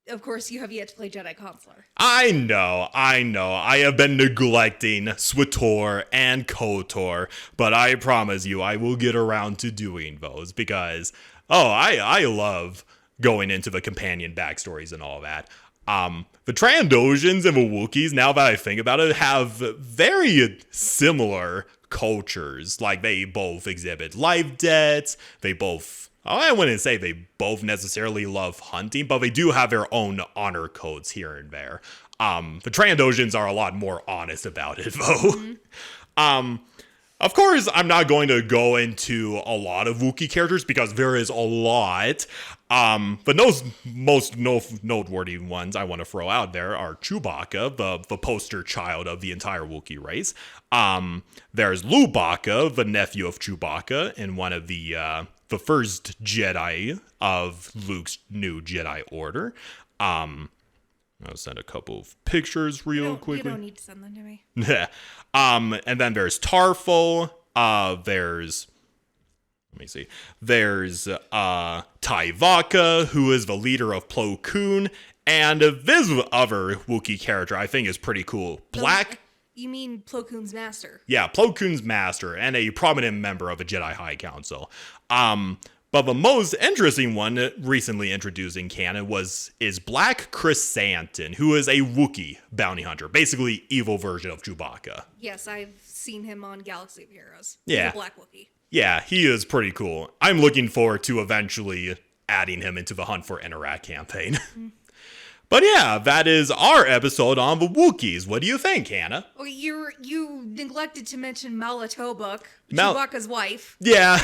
[SPEAKER 2] of course, you have yet to play Jedi Consular.
[SPEAKER 1] I know. I have been neglecting SWTOR and KOTOR, but I promise you I will get around to doing those because, I love going into the companion backstories and all that. The Trandoshans and the Wookiees, now that I think about it, have very similar cultures. Like, they both exhibit life debts, I wouldn't say they both necessarily love hunting, but they do have their own honor codes here and there. The Trandoshans are a lot more honest about it, though. Mm-hmm. Of course, I'm not going to go into a lot of Wookiee characters because there is a lot. But those most noteworthy ones I want to throw out there are Chewbacca, the poster child of the entire Wookiee race. There's Lubaka, the nephew of Chewbacca, and one of the first Jedi of Luke's new Jedi Order. I'll send a couple of pictures real quickly. You
[SPEAKER 2] don't need to send them to me.
[SPEAKER 1] And then there's Tarful. There's Tyvaka, who is the leader of Plo Koon. And this other Wookiee character I think is pretty cool.
[SPEAKER 2] You mean Plo Koon's master? Yeah,
[SPEAKER 1] Plo Koon's master and a prominent member of the Jedi High Council. But the most interesting one recently introduced in canon is Black Chrysanthemum, who is a Wookiee bounty hunter, basically evil version of Chewbacca.
[SPEAKER 2] Yes, I've seen him on Galaxy of Heroes.
[SPEAKER 1] Yeah.
[SPEAKER 2] He's a Black Wookiee.
[SPEAKER 1] Yeah, he is pretty cool. I'm looking forward to eventually adding him into the Hunt for Interact campaign. But yeah, that is our episode on the Wookiees. What do you think, Hannah?
[SPEAKER 2] Oh, you neglected to mention Malatobuk, Chewbacca's wife.
[SPEAKER 1] Yeah,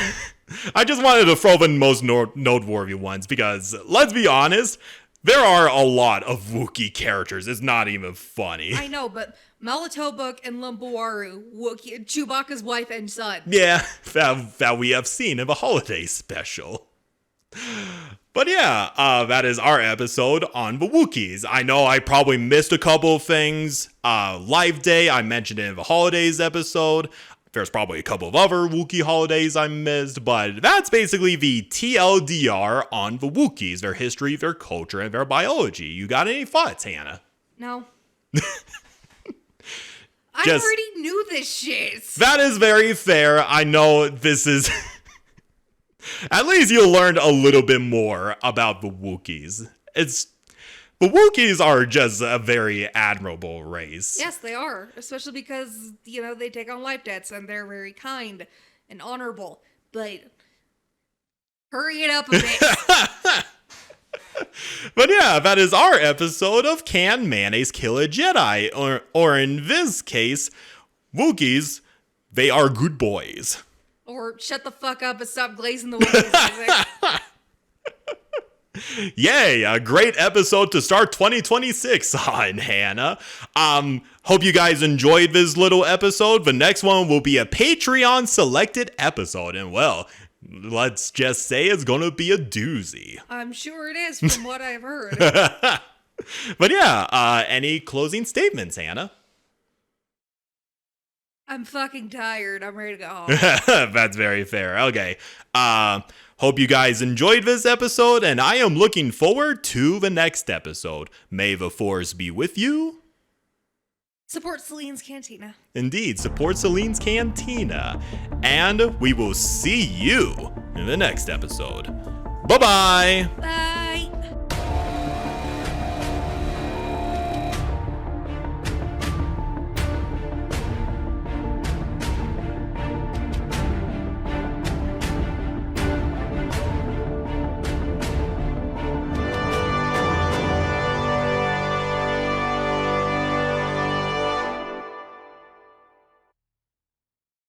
[SPEAKER 1] I just wanted to throw the most noteworthy ones because, let's be honest, there are a lot of Wookiee characters. It's not even funny.
[SPEAKER 2] I know, but Malatobuk and Lumbawaru, Chewbacca's wife and son.
[SPEAKER 1] Yeah, that we have seen in the holiday special. But yeah, that is our episode on the Wookiees. I know I probably missed a couple of things. Life Day, I mentioned it in the holidays episode. There's probably a couple of other Wookiee holidays I missed, but that's basically the TLDR on the Wookiees, their history, their culture, and their biology. You got any thoughts, Hannah?
[SPEAKER 2] No. I already knew this shit.
[SPEAKER 1] That is very fair. I know this is... At least you learned a little bit more about the Wookiees. The Wookiees are just a very admirable race.
[SPEAKER 2] Yes, they are. Especially because, they take on life debts and they're very kind and honorable. But hurry it up a bit.
[SPEAKER 1] But yeah, that is our episode of Can Mayonnaise Kill a Jedi? Or in this case, Wookiees, they are good boys.
[SPEAKER 2] Or shut the fuck up and stop glazing the windows.
[SPEAKER 1] Yay, a great episode to start 2026 on, Hannah. Hope you guys enjoyed this little episode. The next one will be a Patreon selected episode. And well, let's just say it's going to be a doozy.
[SPEAKER 2] I'm sure it is from what I've heard.
[SPEAKER 1] But yeah, any closing statements, Hannah?
[SPEAKER 2] I'm fucking tired. I'm ready to go home.
[SPEAKER 1] That's very fair. Okay. Hope you guys enjoyed this episode, and I am looking forward to the next episode. May the force be with you.
[SPEAKER 2] Support Celine's Cantina.
[SPEAKER 1] Indeed, support Celine's Cantina. And we will see you in the next episode. Bye-bye.
[SPEAKER 2] Bye.